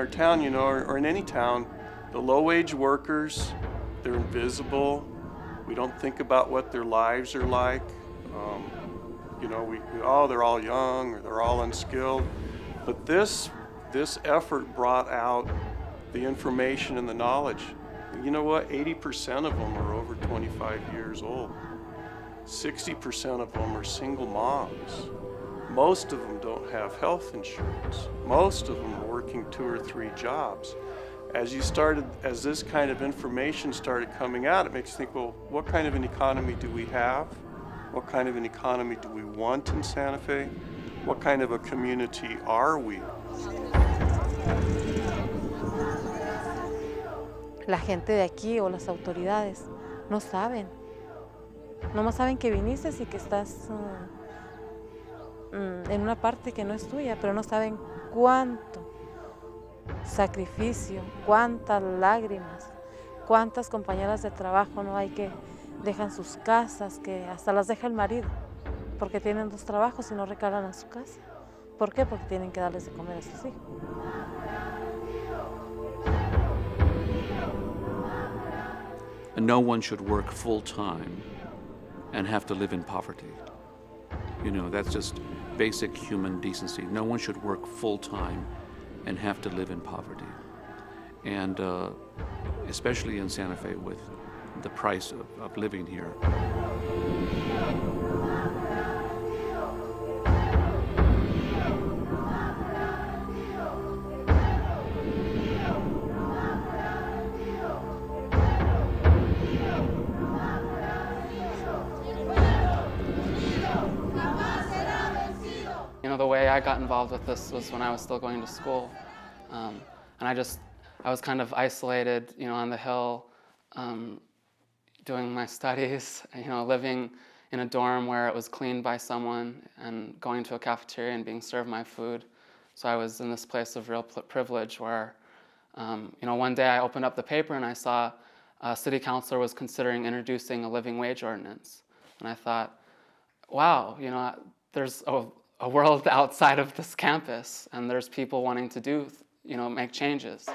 our town, or in any town, the low-wage workers, they're invisible. We don't think about what their lives are like. They're all young or they're all unskilled. But this effort brought out the information and the knowledge. You know what? 80% of them are over 25 years old. 60% of them are single moms. Most of them don't have health insurance. Most of them are working 2 or 3 jobs. As this kind of information started coming out, it makes you think, well, what kind of an economy do we have? What kind of an economy do we want in Santa Fe? What kind of a community are we? La gente de aquí o las autoridades no saben. Nomás saben que viniste y que estás en una parte que no es tuya, pero no saben cuánto sacrificio, cuántas lágrimas, cuántas compañeras de trabajo no hay que dejan sus casas, que hasta las deja el marido, porque tienen 2 trabajos y no recalan en su casa. ¿Por qué? Porque tienen que darles de comer a sus hijos. No one should work full-time and have to live in poverty. That's just basic human decency. No one should work full-time and have to live in poverty. And especially in Santa Fe with the price of living here. The way I got involved with this was when I was still going to school. And I was kind of isolated, on the hill, doing my studies, living in a dorm where it was cleaned by someone and going to a cafeteria and being served my food. So I was in this place of real privilege where, one day I opened up the paper and I saw a city councilor was considering introducing a living wage ordinance. And I thought, wow, there's a world outside of this campus, and there's people wanting to make changes.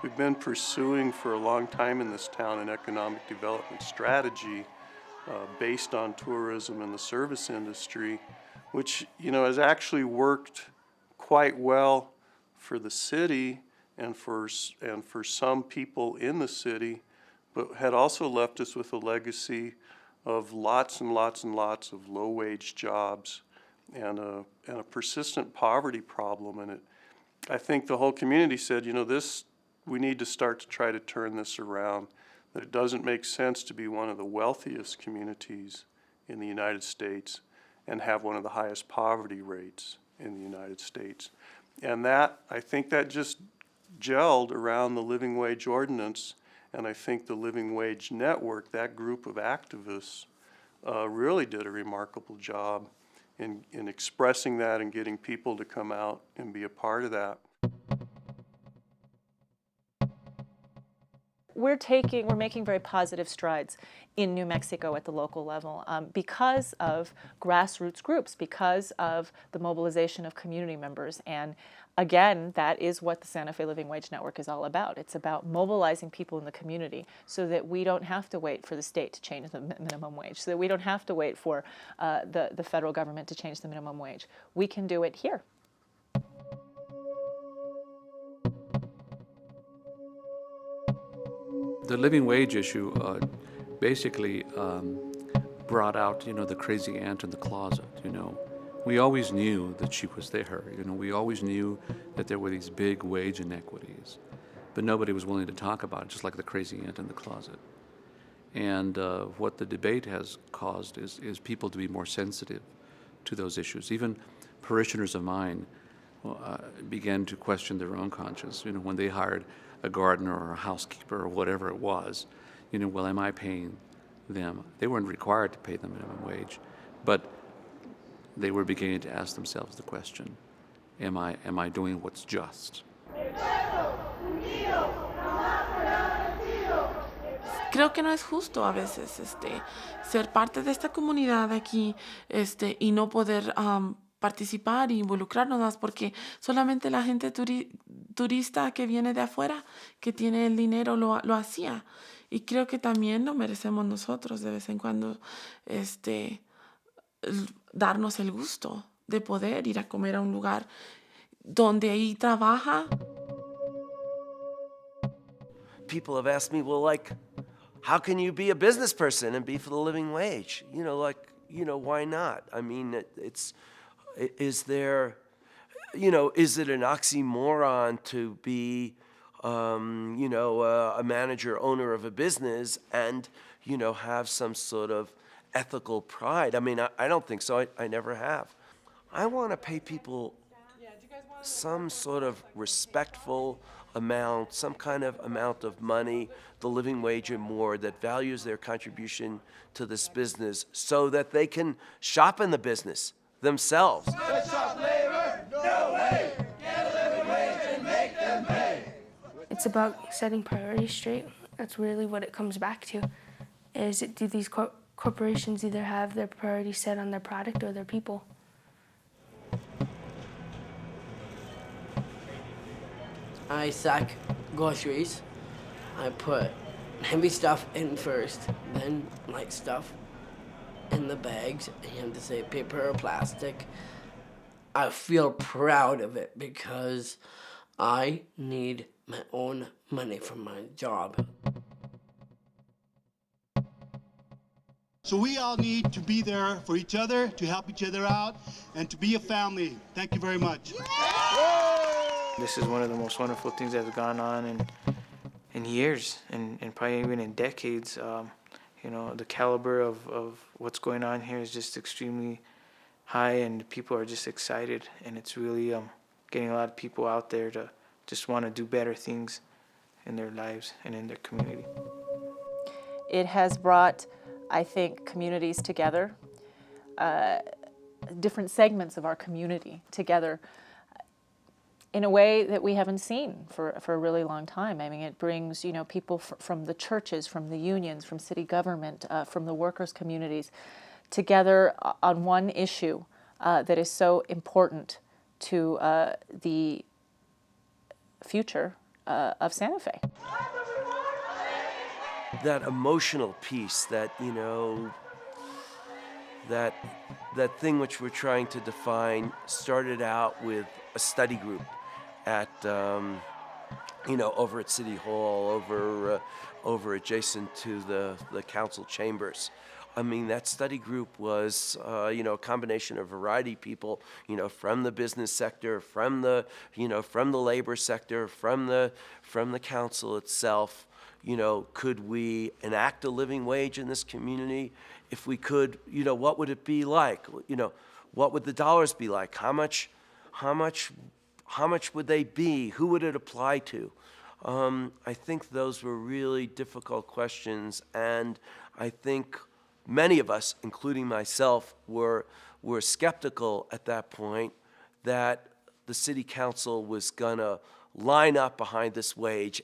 We've been pursuing for a long time in this town an economic development strategy based on tourism and the service industry, which has actually worked quite well for the city and for some people in the city, but had also left us with a legacy of lots and lots and lots of low-wage jobs and a persistent poverty problem. And I think the whole community said, we need to start to try to turn this around, that it doesn't make sense to be one of the wealthiest communities in the United States and have one of the highest poverty rates in the United States. And I think that just gelled around the living wage ordinance. And I think the Living Wage Network, that group of activists, really did a remarkable job in expressing that and getting people to come out and be a part of that. We're making very positive strides in New Mexico at the local level because of grassroots groups, because of the mobilization of community members. And again, that is what the Santa Fe Living Wage Network is all about. It's about mobilizing people in the community so that we don't have to wait for the state to change the minimum wage, so that we don't have to wait for the federal government to change the minimum wage. We can do it here. The living wage issue basically brought out, the crazy aunt in the closet, We always knew that she was there, We always knew that there were these big wage inequities, but nobody was willing to talk about it, just like the crazy aunt in the closet. And what the debate has caused is people to be more sensitive to those issues. Even parishioners of mine began to question their own conscience, when they hired a gardener or a housekeeper or whatever it was, well, am I paying them? They weren't required to pay the minimum wage, but they were beginning to ask themselves the question, am I doing what's just? Creo que no es justo a veces ser parte de esta comunidad aquí y no poder participar e involucrarnos más, porque solamente la gente turista que viene de afuera, que tiene el dinero, lo hacía. Y creo que también lo merecemos nosotros de vez en cuando, darnos el gusto de poder ir a comer a un lugar donde ahí trabaja. People have asked me, well, like, how can you be a business person and be for the living wage? Why not? I mean, is it an oxymoron to be, a manager, owner of a business and, have some sort of ethical pride? I mean, I don't think so. I never have. I want to pay people some sort of respectful amount, some kind of amount of money, the living wage and more, that values their contribution to this business so that they can shop in the business themselves. Let's shop labor, no way. Get a living wage and make them pay. It's about setting priorities straight. That's really what it comes back to. Do these corporations either have their priorities set on their product or their people? I sack groceries. I put heavy stuff in first, then light stuff in the bags. And you have to say paper or plastic. I feel proud of it because I need my own money from my job. So we all need to be there for each other, to help each other out, and to be a family. Thank you very much. This is one of the most wonderful things that has gone on in years and probably even in decades. The caliber of what's going on here is just extremely high, and people are just excited, and it's really getting a lot of people out there to just want to do better things in their lives and in their community. It has brought, I think, communities together, different segments of our community together in a way that we haven't seen for a really long time. I mean, it brings, people from the churches, from the unions, from city government, from the workers' communities together on one issue that is so important to the future of Santa Fe. That emotional piece, that thing which we're trying to define, started out with a study group at over at City Hall, over adjacent to the council chambers. I mean, that study group was a combination of a variety of people, from the business sector, from the labor sector, from the council itself. Could we enact a living wage in this community? If we could, what would it be like? What would the dollars be like? How much would they be? Who would it apply to? I think those were really difficult questions, and I think many of us, including myself, were skeptical at that point that the city council was gonna line up behind this wage,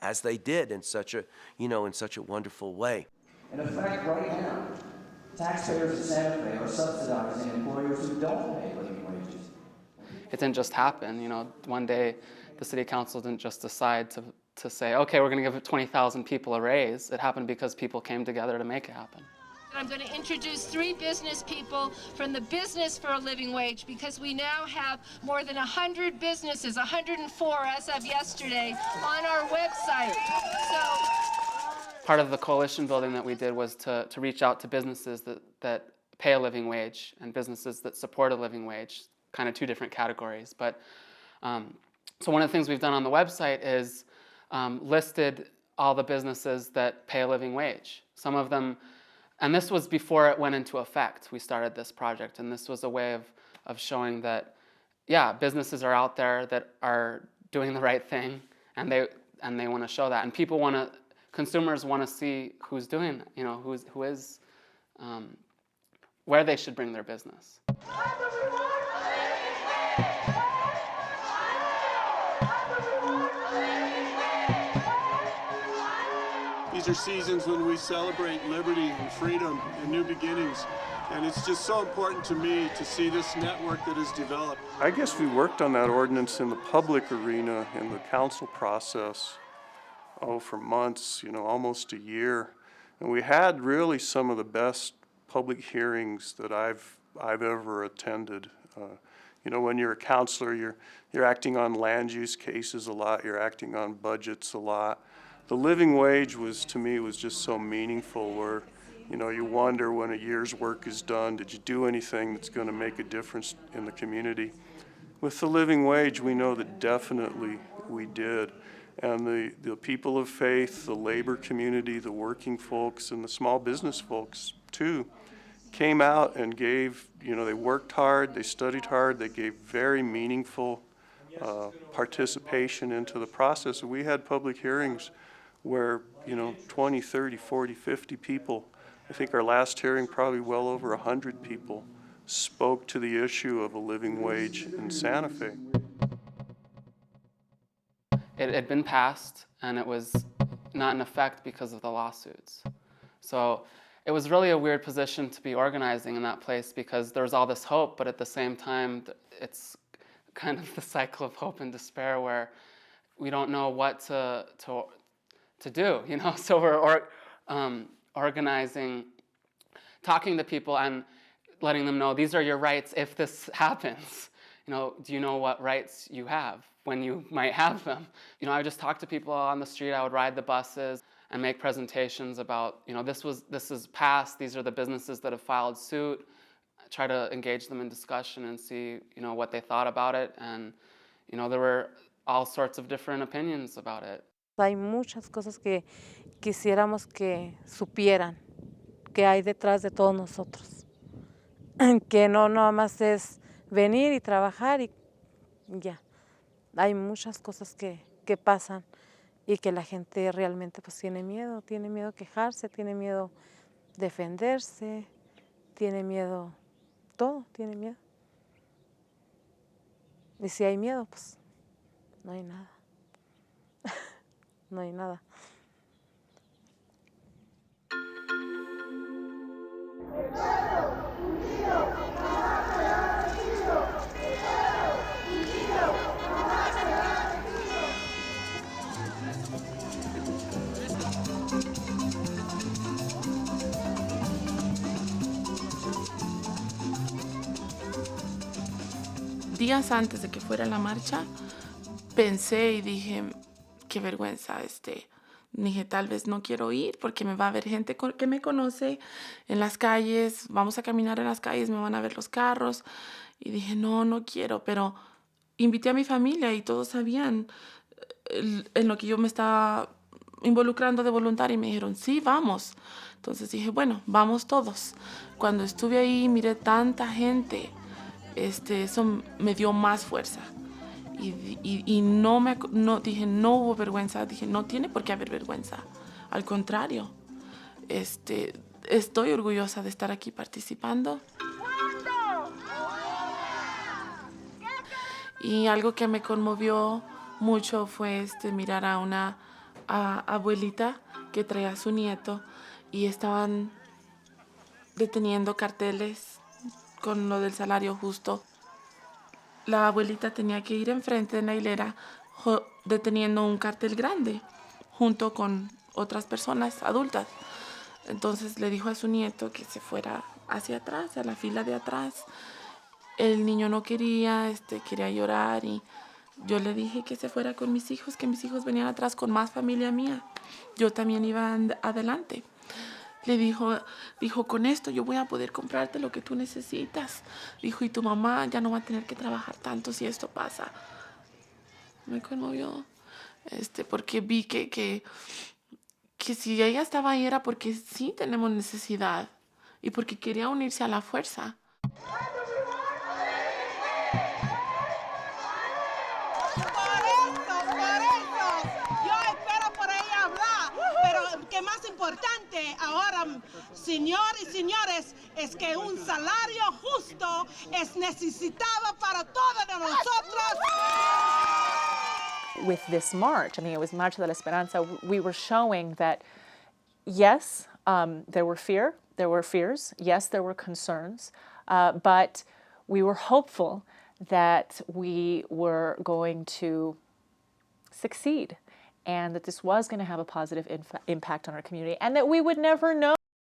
as they did in such a wonderful way. In effect, right now, taxpayers in Santa Fe are subsidizing employers who don't pay living wages. It didn't just happen. One day the city council didn't just decide to say, okay, we're going to give 20,000 people a raise. It happened because people came together to make it happen. I'm going to introduce 3 business people from the Business for a Living Wage, because we now have more than 100 businesses, 104 as of yesterday, on our website. Part of the coalition building that we did was to reach out to businesses that pay a living wage and businesses that support a living wage, kind of 2 different categories. But so one of the things we've done on the website is listed all the businesses that pay a living wage. Some of them, and this was before it went into effect. We started this project, and this was a way of showing that, yeah, businesses are out there that are doing the right thing, and they want to show that, and consumers want to see who's doing, who is, where they should bring their business. These are seasons when we celebrate liberty and freedom and new beginnings. And it's just so important to me to see this network that is developed. I guess we worked on that ordinance in the public arena, in the council process, for months, almost a year. And we had really some of the best public hearings that I've ever attended. When you're a counselor, you're acting on land use cases a lot, you're acting on budgets a lot. The living wage to me was just so meaningful, where you wonder when a year's work is done, did you do anything that's going to make a difference in the community? With the living wage, we know that definitely we did. And the people of faith, the labor community, the working folks, and the small business folks too, came out and gave, they worked hard, they studied hard, they gave very meaningful participation into the process. We had public hearings where, 20, 30, 40, 50 people, I think our last hearing probably well over 100 people, spoke to the issue of a living wage in Santa Fe. It had been passed, and it was not in effect because of the lawsuits. So it was really a weird position to be organizing in that place, because there was all this hope, but at the same time, it's kind of the cycle of hope and despair where we don't know what to do, So we're organizing, talking to people and letting them know these are your rights if this happens. Do you know what rights you have when you might have them? I would just talk to people on the street. I would ride the buses and make presentations about, this is passed. These are the businesses that have filed suit. Try to engage them in discussion and see, what they thought about it. And, there were all sorts of different opinions about it. Hay muchas cosas que quisiéramos que supieran que hay detrás de todos nosotros. Que no nada más es venir y trabajar y ya. Hay muchas cosas que pasan y que la gente realmente pues tiene miedo quejarse, tiene miedo defenderse, tiene miedo, todo tiene miedo. Y si hay miedo, pues no hay nada. No hay nada. Días antes de que fuera la marcha, pensé y dije, qué vergüenza, dije, tal vez no quiero ir porque me va a ver gente que me conoce en las calles, vamos a caminar en las calles, me van a ver los carros. Y dije, no quiero, pero invité a mi familia y todos sabían en lo que yo me estaba involucrando de voluntaria y me dijeron, sí, vamos. Entonces dije, bueno, vamos todos. Cuando estuve ahí miré tanta gente, eso me dio más fuerza. Y dije, no hubo vergüenza, dije, no tiene por qué haber vergüenza. Al contrario, estoy orgullosa de estar aquí participando. Y algo que me conmovió mucho fue mirar a una abuelita que traía a su nieto y estaban deteniendo carteles con lo del salario justo. La abuelita tenía que ir enfrente de la hilera deteniendo un cartel grande junto con otras personas adultas. Entonces le dijo a su nieto que se fuera hacia atrás, a la fila de atrás. El niño no quería, quería llorar y yo le dije que se fuera con mis hijos, que mis hijos venían atrás con más familia mía. Yo también iba adelante. Le dijo, con esto yo voy a poder comprarte lo que tú necesitas. Dijo, y tu mamá ya no va a tener que trabajar tanto si esto pasa. Me conmovió, porque vi que si ella estaba ahí era porque sí tenemos necesidad y porque quería unirse a la fuerza. Que más importante ahora, señores y señores, es que un salario justo es necesitado para todos nosotros. With this march, it was Marcha de la Esperanza, we were showing that, yes, there were fear there were fears. Yes, there were concerns. But we were hopeful that we were going to succeed and that this was going to have a positive impact on our community and that we would never know